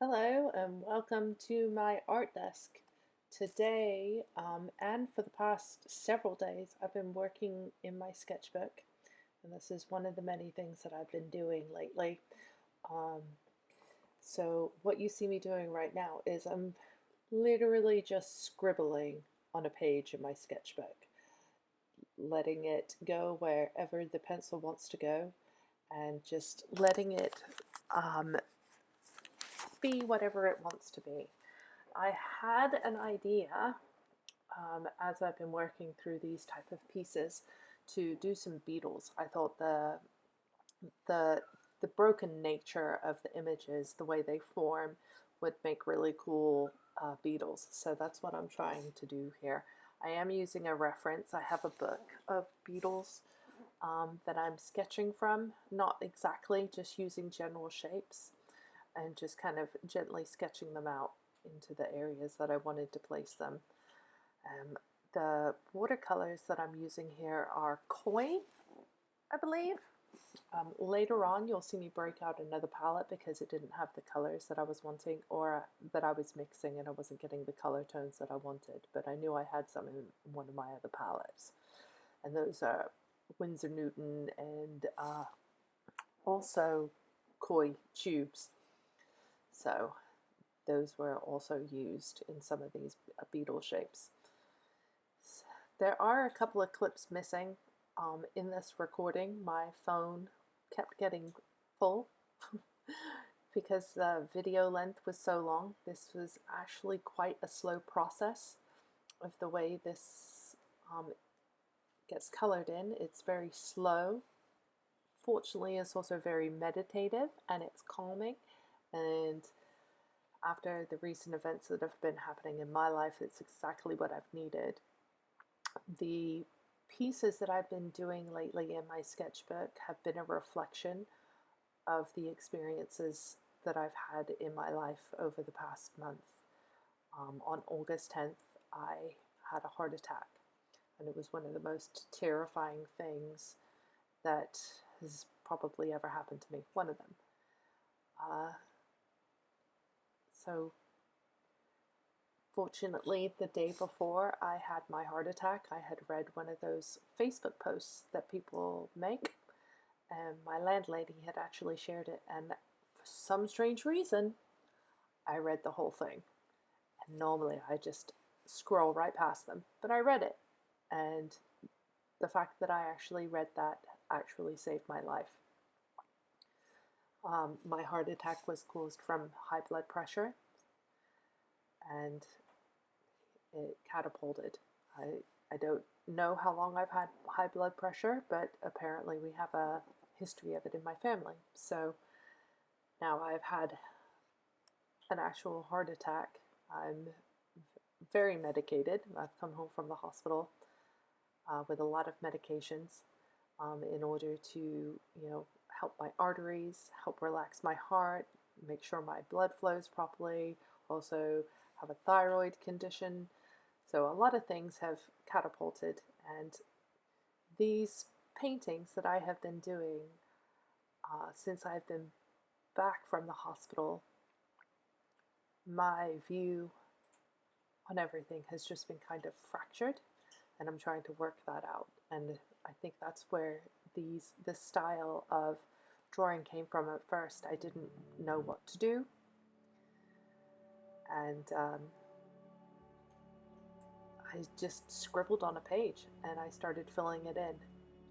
Hello and welcome to my art desk. Today, and for the past several days, I've been working in my sketchbook, and this is one of the many things that I've been doing lately. Um, so what you see me doing right now is I'm literally just scribbling on a page in my sketchbook, letting it go wherever the pencil wants to go, and just letting it um, be whatever it wants to be. I had an idea as I've been working through these type of pieces to do some Beetles. I thought the the broken nature of the images, the way they form, would make really cool Beetles. So that's what I'm trying to do here. I am using a reference. I have a book of Beetles that I'm sketching from, not exactly, just using general shapes and just kind of gently sketching them out into the areas that I wanted to place them. The watercolors that I'm using here are koi, I believe. Later on, you'll see me break out another palette because it didn't have the colors that I was wanting, or that I was mixing and I wasn't getting the color tones that I wanted, but I knew I had some in one of my other palettes. And those are Winsor Newton and also koi tubes. So those were also used in some of these beetle shapes. There are a couple of clips missing in this recording. My phone kept getting full because the video length was so long. This was actually quite a slow process of the way this gets colored in. It's very slow. Fortunately, it's also very meditative and it's calming. And after the recent events that have been happening in my life, it's exactly what I've needed. The pieces that I've been doing lately in my sketchbook have been a reflection of the experiences that I've had in my life over the past month. On August 10th, I had a heart attack, and it was one of the most terrifying things that has probably ever happened to me, one of them. So fortunately, the day before I had my heart attack, I had read one of those Facebook posts that people make, and my landlady had actually shared it, and for some strange reason, I read the whole thing. And normally I just scroll right past them, but I read it, and the fact that I actually read that actually saved my life. My heart attack was caused from high blood pressure, and it catapulted. I don't know how long I've had high blood pressure, but apparently we have a history of it in my family. So now I've had an actual heart attack. I'm very medicated. I've come home from the hospital with a lot of medications in order to, help my arteries, help relax my heart, make sure my blood flows properly. Also have a thyroid condition. So a lot of things have catapulted, and these paintings that I have been doing since I've been back from the hospital, my view on everything has just been kind of fractured, and I'm trying to work that out. And I think that's where this style of drawing came from at first. I didn't know what to do, and I just scribbled on a page and I started filling it in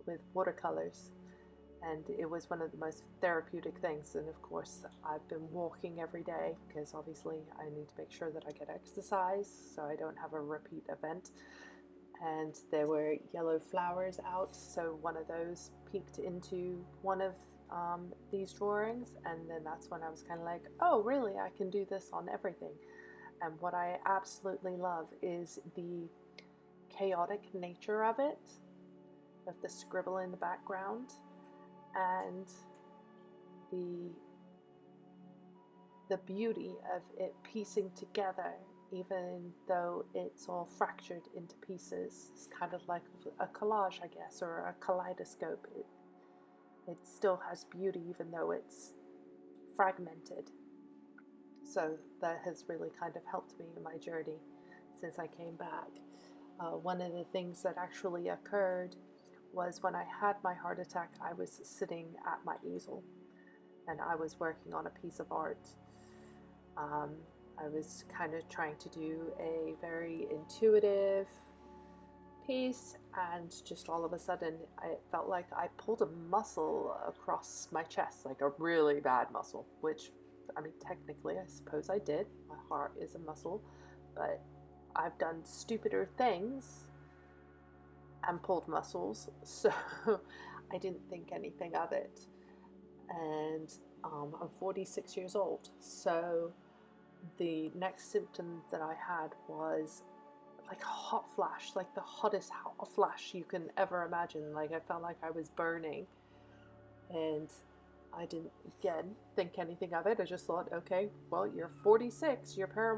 with watercolors. And it was one of the most therapeutic things. And of course, I've been walking every day because obviously I need to make sure that I get exercise so I don't have a repeat event. And there were yellow flowers out, so one of those peeked into one of these drawings, and then that's when I was kind of like, oh, really, I can do this on everything. And what I absolutely love is the chaotic nature of it, of the scribble in the background, and the beauty of it piecing together, even though it's all fractured into pieces. It's kind of like a collage, I guess, or a kaleidoscope. It still has beauty even though it's fragmented. So that has really kind of helped me in my journey since I came back. One of the things that actually occurred was when I had my heart attack, I was sitting at my easel and I was working on a piece of art. I was kind of trying to do a very intuitive piece, and just all of a sudden I felt like I pulled a muscle across my chest, like a really bad muscle, which, I mean, technically I suppose I did. My heart is a muscle, but I've done stupider things and pulled muscles, so I didn't think anything of it. And I'm 46 years old, so the next symptom that I had was like a hot flash, like the hottest hot flash you can ever imagine. Like I felt like I was burning, and I didn't, again, think anything of it. I just thought, okay, well, you're 46, you're you're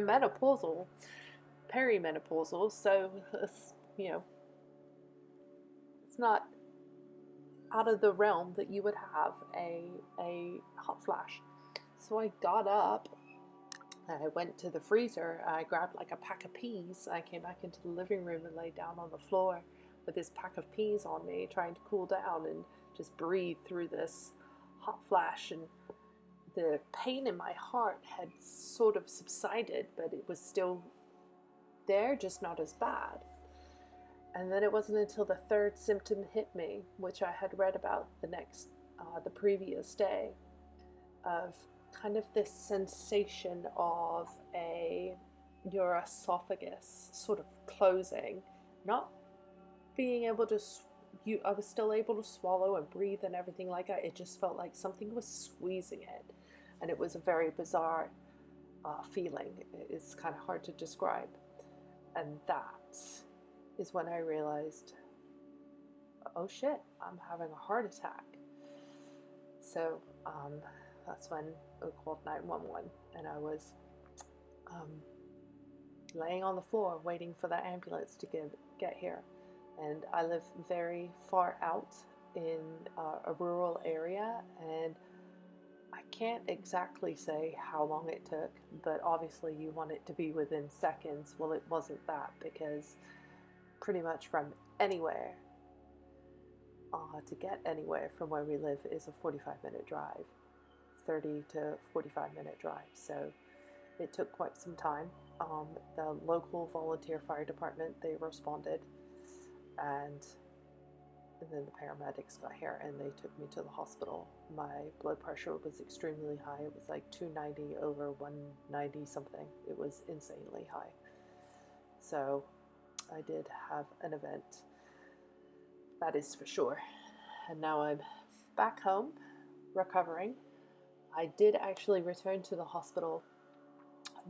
menopausal, perimenopausal, so you know, it's not out of the realm that you would have a hot flash. So I got up, I went to the freezer, I grabbed like a pack of peas. I came back into the living room and laid down on the floor with this pack of peas on me, trying to cool down and just breathe through this hot flash. And the pain in my heart had sort of subsided, but it was still there, just not as bad. And then it wasn't until the third symptom hit me, which I had read about the previous day, of kind of this sensation of your esophagus sort of closing, not being able to, I was still able to swallow and breathe and everything like that. It just felt like something was squeezing it. And it was a very bizarre feeling. It's kind of hard to describe. And that is when I realized, oh shit, I'm having a heart attack. So that's when I called 911, and I was laying on the floor waiting for the ambulance to get here. And I live very far out in a rural area, and I can't exactly say how long it took, but obviously you want it to be within seconds. Well, it wasn't that, because pretty much from anywhere to get anywhere from where we live is a 45-minute drive, 30 to 45-minute drive. So it took quite some time. The local volunteer fire department, they responded, and then the paramedics got here and they took me to the hospital. My blood pressure was extremely high. It was like 290 over 190 something. It was insanely high. So I did have an event, that is for sure. And now I'm back home, recovering. I did actually return to the hospital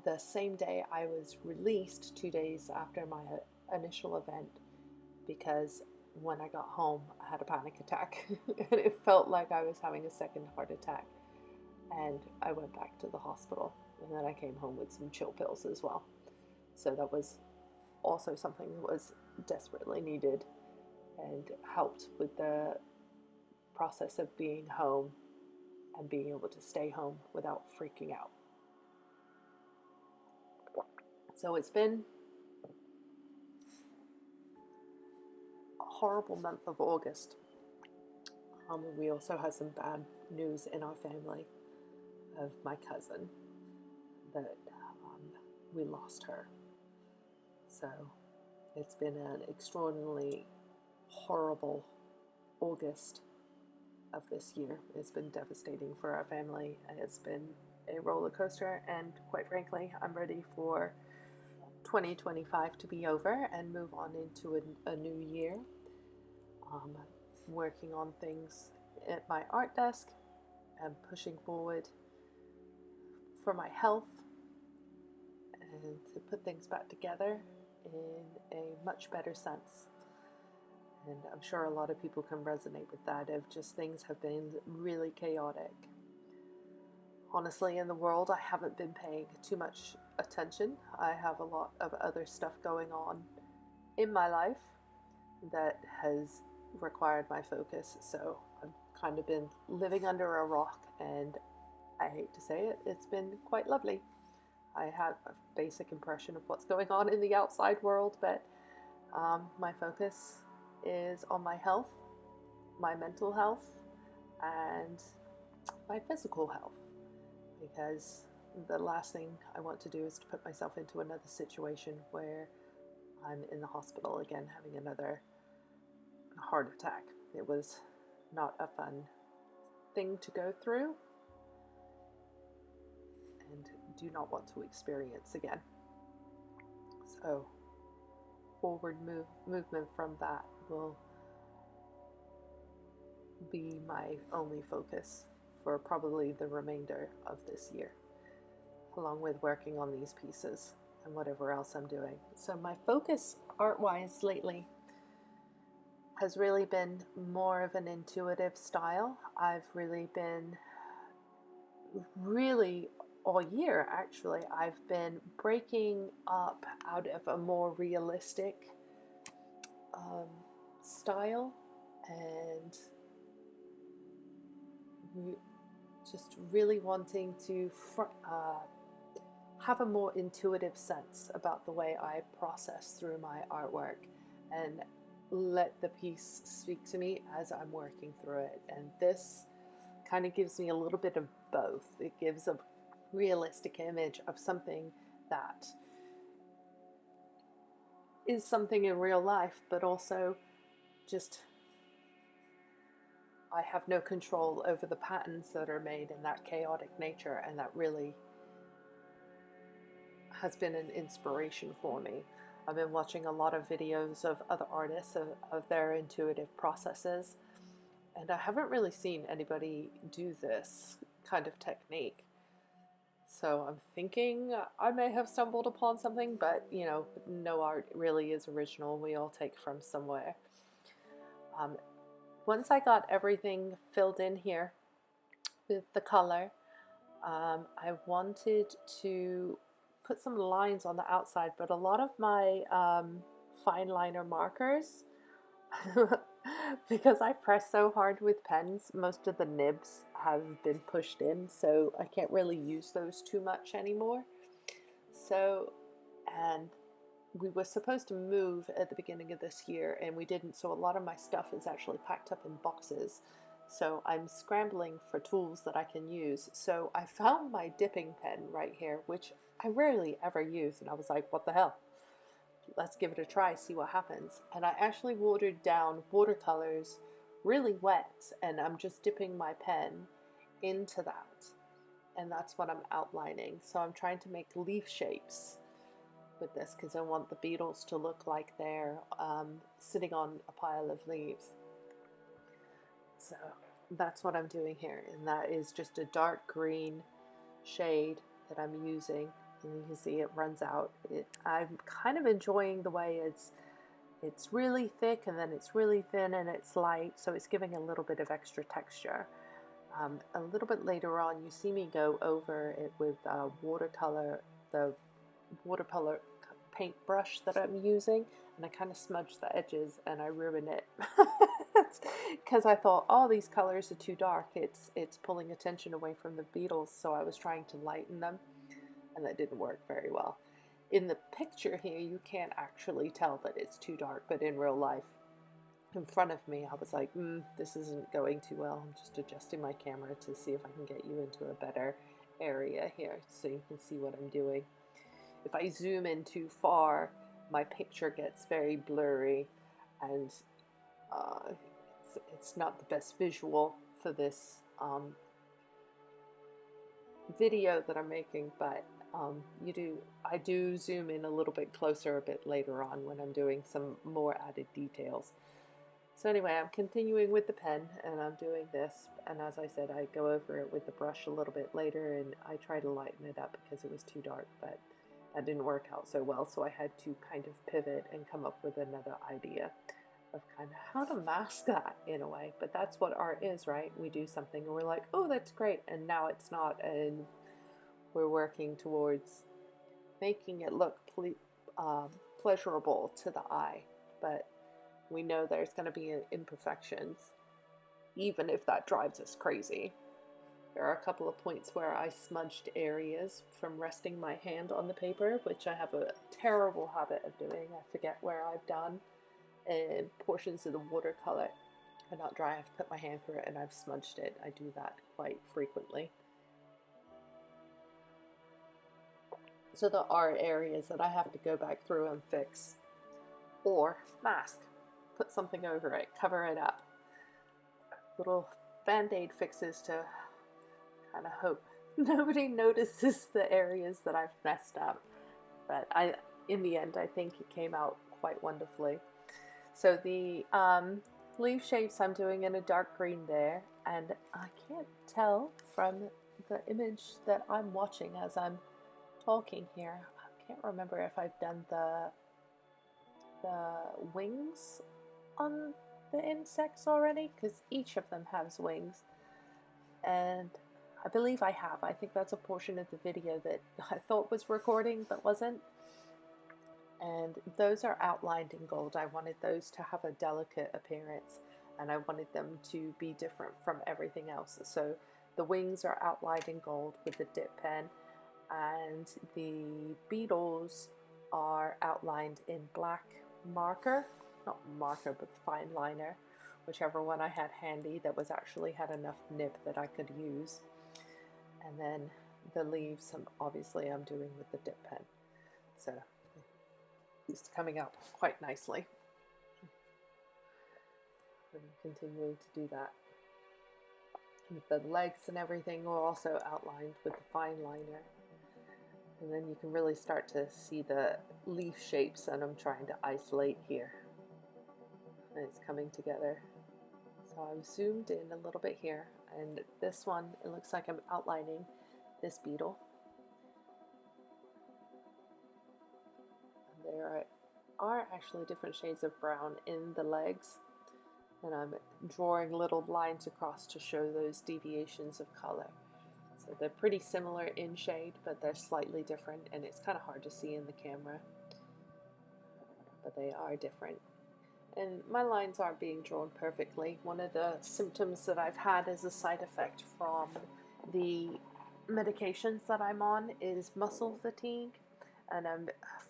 the same day I was released, 2 days after my initial event, because when I got home, I had a panic attack. And it felt like I was having a second heart attack. And I went back to the hospital. And then I came home with some chill pills as well. So that was also something that was desperately needed and helped with the process of being home and being able to stay home without freaking out. So it's been a horrible month of August. We also had some bad news in our family of my cousin, that we lost her. So it's been an extraordinarily horrible August of this year. It's been devastating for our family. It's been a roller coaster, and quite frankly, I'm ready for 2025 to be over and move on into a new year. Working on things at my art desk and pushing forward for my health and to put things back together in a much better sense. And I'm sure a lot of people can resonate with that, of just things have been really chaotic. Honestly, in the world, I haven't been paying too much attention. I have a lot of other stuff going on in my life that has required my focus. So I've kind of been living under a rock and I hate to say it, it's been quite lovely. I have a basic impression of what's going on in the outside world, but my focus is on my health, my mental health, and my physical health, because the last thing I want to do is to put myself into another situation where I'm in the hospital again having another heart attack. It was not a fun thing to go through and do not want to experience again. So forward movement from that will be my only focus for probably the remainder of this year, along with working on these pieces and whatever else I'm doing. So my focus art-wise lately has really been more of an intuitive style. I've really been all year actually, I've been breaking up out of a more realistic style and just really wanting to have a more intuitive sense about the way I process through my artwork and let the piece speak to me as I'm working through it. And this kind of gives me a little bit of both. It gives a realistic image of something that is something in real life, but also just I have no control over the patterns that are made in that chaotic nature, and that really has been an inspiration for me. I've been watching a lot of videos of other artists of their intuitive processes, and I haven't really seen anybody do this kind of technique. So I'm thinking I may have stumbled upon something, but you know, no art really is original. We all take from somewhere. Once I got everything filled in here with the color, I wanted to put some lines on the outside, but a lot of my fineliner markers, because I press so hard with pens, most of the nibs have been pushed in, so I can't really use those too much anymore. So, and we were supposed to move at the beginning of this year, and we didn't, so a lot of my stuff is actually packed up in boxes. So I'm scrambling for tools that I can use. So I found my dipping pen right here, which I rarely ever use, and I was like, what the hell? Let's give it a try, see what happens. And I actually watered down watercolors really wet, and I'm just dipping my pen into that. And that's what I'm outlining. So I'm trying to make leaf shapes with this because I want the Beetles to look like they're sitting on a pile of leaves. So that's what I'm doing here, and that is just a dark green shade that I'm using, and you can see it runs out. I'm kind of enjoying the way it's really thick and then it's really thin and it's light, so it's giving a little bit of extra texture. A little bit later on, you see me go over it with the watercolor paintbrush that I'm using, and I kind of smudge the edges and I ruin it because I thought, oh, these colors are too dark. It's pulling attention away from the Beetles, so I was trying to lighten them, and that didn't work very well. In the picture here, you can't actually tell that it's too dark, but in real life, in front of me, I was like, this isn't going too well. I'm just adjusting my camera to see if I can get you into a better area here so you can see what I'm doing. If I zoom in too far, my picture gets very blurry, and it's not the best visual for this video that I'm making, but I do zoom in a little bit closer a bit later on when I'm doing some more added details. So anyway, I'm continuing with the pen, and I'm doing this, and as I said, I go over it with the brush a little bit later, and I try to lighten it up because it was too dark, but that didn't work out so well, so I had to kind of pivot and come up with another idea of kind of how to mask that in a way. But that's what art is, right? We do something and we're like, oh, that's great, and now it's not, and we're working towards making it look pleasurable to the eye, but we know there's going to be imperfections, even if that drives us crazy. There are a couple of points where I smudged areas from resting my hand on the paper, which I have a terrible habit of doing. I forget where I've done, and portions of the watercolor are not dry. I've put my hand through it and I've smudged it. I do that quite frequently. So there are areas that I have to go back through and fix, or mask, put something over it, cover it up. Little band-aid fixes to kind of hope nobody notices the areas that I've messed up. But in the end, I think it came out quite wonderfully. So the leaf shapes I'm doing in a dark green there, and I can't tell from the image that I'm watching as I'm talking here. I can't remember if I've done the wings on the insects already, because each of them has wings, and I believe I have. I think that's a portion of the video that I thought was recording but wasn't. And those are outlined in gold. I wanted those to have a delicate appearance, and I wanted them to be different from everything else. So the wings are outlined in gold with the dip pen, and the beetles are outlined in black marker, not marker but fineliner, whichever one I had handy that was actually had enough nib that I could use. And then the leaves, obviously I'm doing with the dip pen. So it's coming out quite nicely. I'm continuing to do that. The legs and everything are also outlined with the fine liner. And then you can really start to see the leaf shapes that I'm trying to isolate here. And it's coming together. So I've zoomed in a little bit here, and this one, it looks like I'm outlining this beetle. And there are actually different shades of brown in the legs, and I'm drawing little lines across to show those deviations of color. So they're pretty similar in shade, but they're slightly different, and it's kind of hard to see in the camera, but they are different. And my lines aren't being drawn perfectly. One of the symptoms that I've had as a side effect from the medications that I'm on is muscle fatigue. And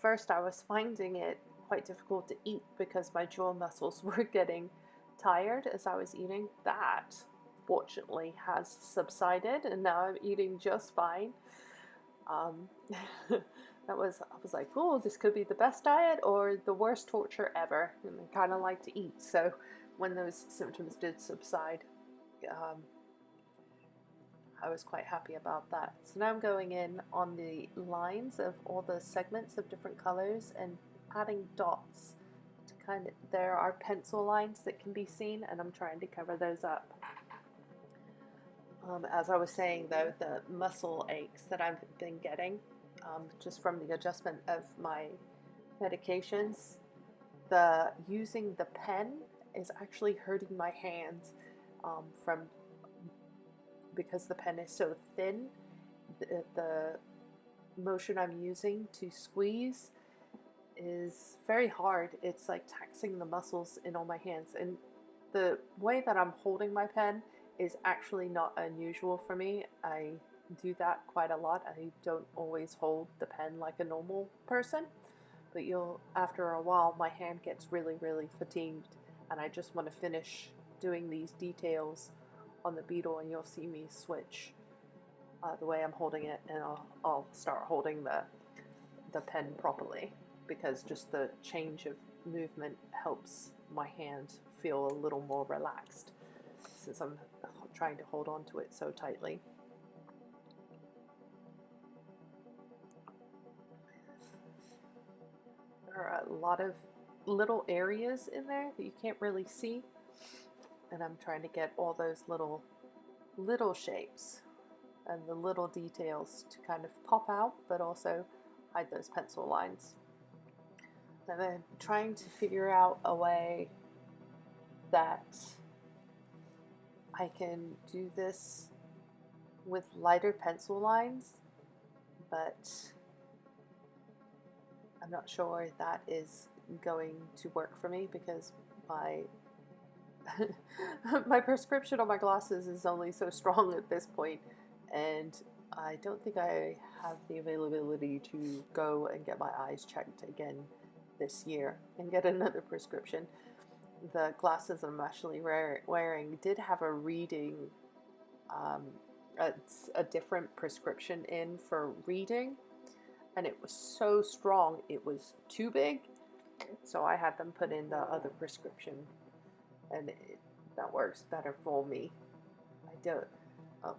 first I was finding it quite difficult to eat because my jaw muscles were getting tired as I was eating. That fortunately has subsided, and now I'm eating just fine. I was like, oh, this could be the best diet or the worst torture ever, and I kind of like to eat. So when those symptoms did subside, I was quite happy about that. So now I'm going in on the lines of all the segments of different colors and adding dots to kind of, there are pencil lines that can be seen, and I'm trying to cover those up. As I was saying though, the muscle aches that I've been getting just from the adjustment of my medications, using the pen is actually hurting my hands because the pen is so thin. The motion I'm using to squeeze is very hard. It's like taxing the muscles in all my hands, and the way that I'm holding my pen is actually not unusual for me. I do that quite a lot. I don't always hold the pen like a normal person, but after a while my hand gets really fatigued, and I just want to finish doing these details on the beetle, and you'll see me switch the way I'm holding it, and I'll start holding the pen properly, because just the change of movement helps my hand feel a little more relaxed since I'm trying to hold on to it so tightly. There are a lot of little areas in there that you can't really see, and I'm trying to get all those little shapes and the little details to kind of pop out, but also hide those pencil lines. And I'm trying to figure out a way that I can do this with lighter pencil lines, but I'm not sure that is going to work for me because my my prescription on my glasses is only so strong at this point, and I don't think I have the availability to go and get my eyes checked again this year and get another prescription. The glasses I'm actually wearing did have a reading, um, a different prescription in for reading, and it was so strong it was too big, so I had them put in the other prescription, and that works better for me. I don't. Uh,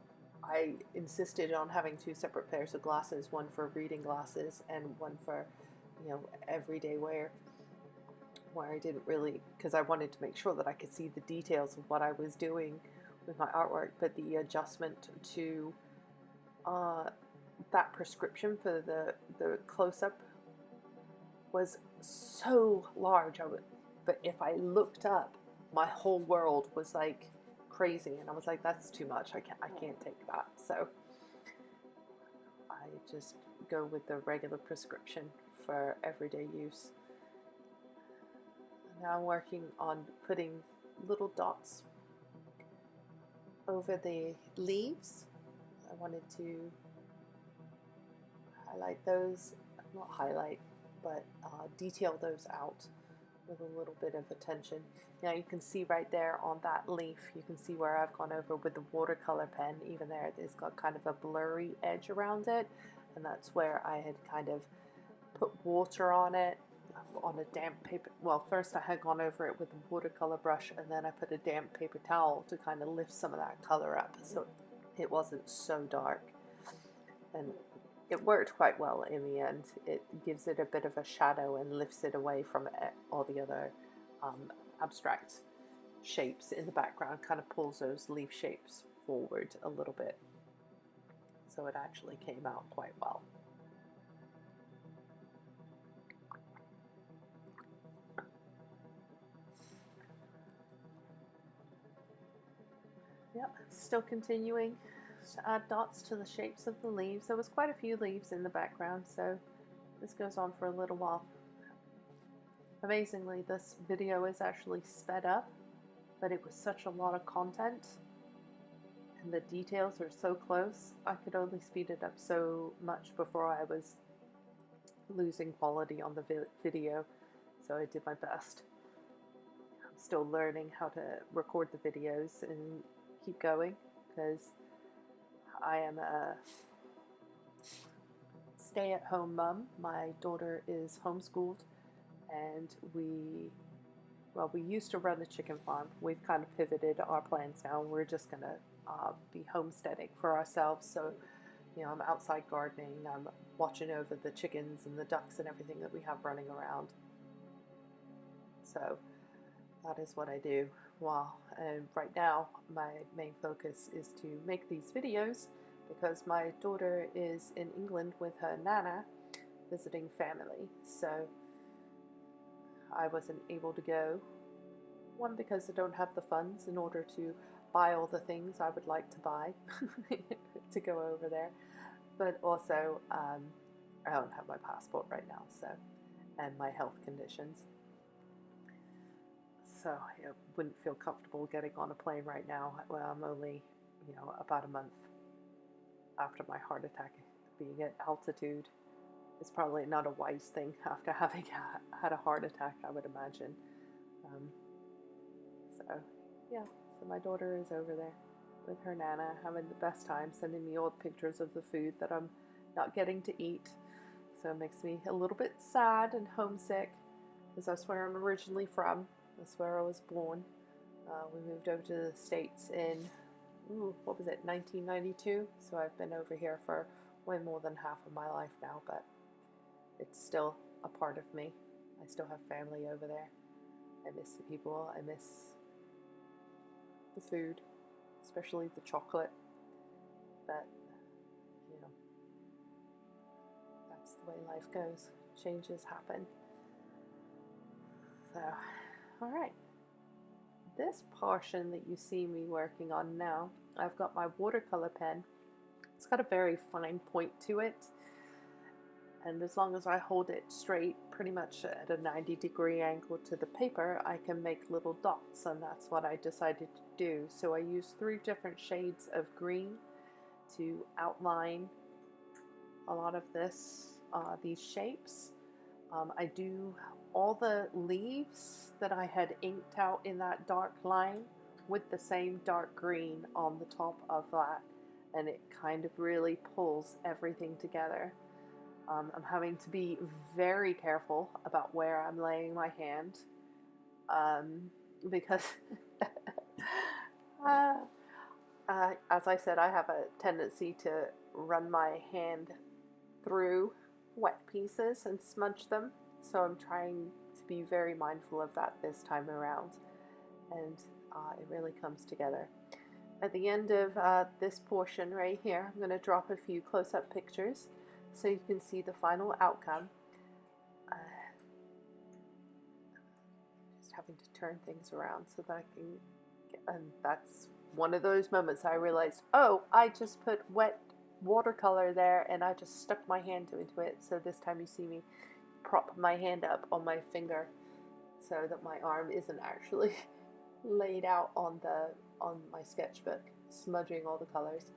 I insisted on having two separate pairs of glasses, one for reading glasses and one for, everyday wear, where I didn't really, because I wanted to make sure that I could see the details of what I was doing with my artwork, but the adjustment to that prescription for the close-up was so large. But if I looked up, my whole world was like crazy, and I was like, that's too much. I can't take that. So I just go with the regular prescription for everyday use. Now I'm working on putting little dots over the leaves. I wanted to highlight those, not highlight, but detail those out with a little bit of attention. Now you can see right there on that leaf, you can see where I've gone over with the watercolor pen. Even there, it's got kind of a blurry edge around it, and that's where I had kind of put water on it, on a damp paper. Well, first I had gone over it with a watercolor brush, and then I put a damp paper towel to kind of lift some of that color up so it wasn't so dark. And it worked quite well in the end. It gives it a bit of a shadow and lifts it away from all the other abstract shapes in the background, kind of pulls those leaf shapes forward a little bit. So it actually came out quite well. Yep, still continuing to add dots to the shapes of the leaves. There was quite a few leaves in the background, so this goes on for a little while. Amazingly, this video is actually sped up, but it was such a lot of content and the details are so close, I could only speed it up so much before I was losing quality on the video, so I did my best. I'm still learning how to record the videos and keep going, because I am a stay-at-home mum. My daughter is homeschooled, and we used to run a chicken farm. We've kind of pivoted our plans now. We're just going to be homesteading for ourselves. So, I'm outside gardening. I'm watching over the chickens and the ducks and everything that we have running around. So that is what I do. And right now my main focus is to make these videos, because my daughter is in England with her nana visiting family. So I wasn't able to go. One, because I don't have the funds in order to buy all the things I would like to buy to go over there. But also, I don't have my passport right now, so, and my health conditions. So I wouldn't feel comfortable getting on a plane right now. Well, I'm only, about a month after my heart attack. Being at altitude is probably not a wise thing after having had a heart attack, I would imagine. So my daughter is over there with her nana, having the best time, sending me all the pictures of the food that I'm not getting to eat. So it makes me a little bit sad and homesick, because that's where I'm originally from. That's where I was born. We moved over to the States in, 1992? So I've been over here for way more than half of my life now, but it's still a part of me. I still have family over there. I miss the people. I miss the food, especially the chocolate. But, that's the way life goes. Changes happen. So, alright. This portion that you see me working on now, I've got my watercolor pen. It's got a very fine point to it. and as long as I hold it straight, pretty much at a 90-degree angle to the paper, I can make little dots, and that's what I decided to do. So I used 3 different shades of green to outline a lot of these shapes. I do all the leaves that I had inked out in that dark line with the same dark green on the top of that, and it kind of really pulls everything together. I'm having to be very careful about where I'm laying my hand, because uh, as I said, I have a tendency to run my hand through wet pieces and smudge them, so I'm trying to be very mindful of that this time around, and it really comes together. At the end of this portion right here, I'm going to drop a few close-up pictures so you can see the final outcome. Just having to turn things around so that I can get, and that's one of those moments I realized, oh, I just put wet watercolor there and I just stuck my hand into it. So this time you see me prop my hand up on my finger so that my arm isn't actually laid out on my sketchbook, smudging all the colors,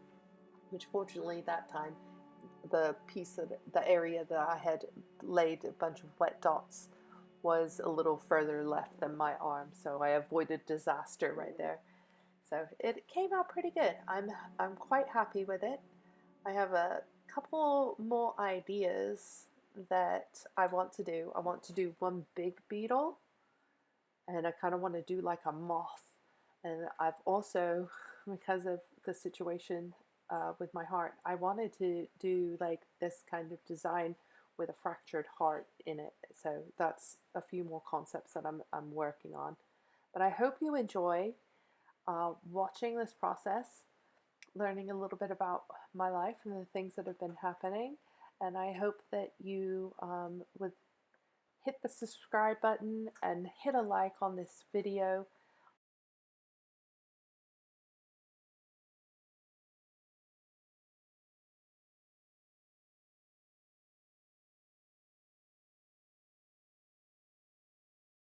which fortunately that time the piece of the area that I had laid a bunch of wet dots was a little further left than my arm, so I avoided disaster right there. So it came out pretty good. I'm quite happy with it. I have a couple more ideas that I want to do. I want to do one big beetle, and I kind of want to do like a moth. And I've also, because of the situation with my heart, I wanted to do like this kind of design with a fractured heart in it. So that's a few more concepts that I'm working on. But I hope you enjoy watching this process, learning a little bit about my life and the things that have been happening. And I hope that you would hit the subscribe button and hit a like on this video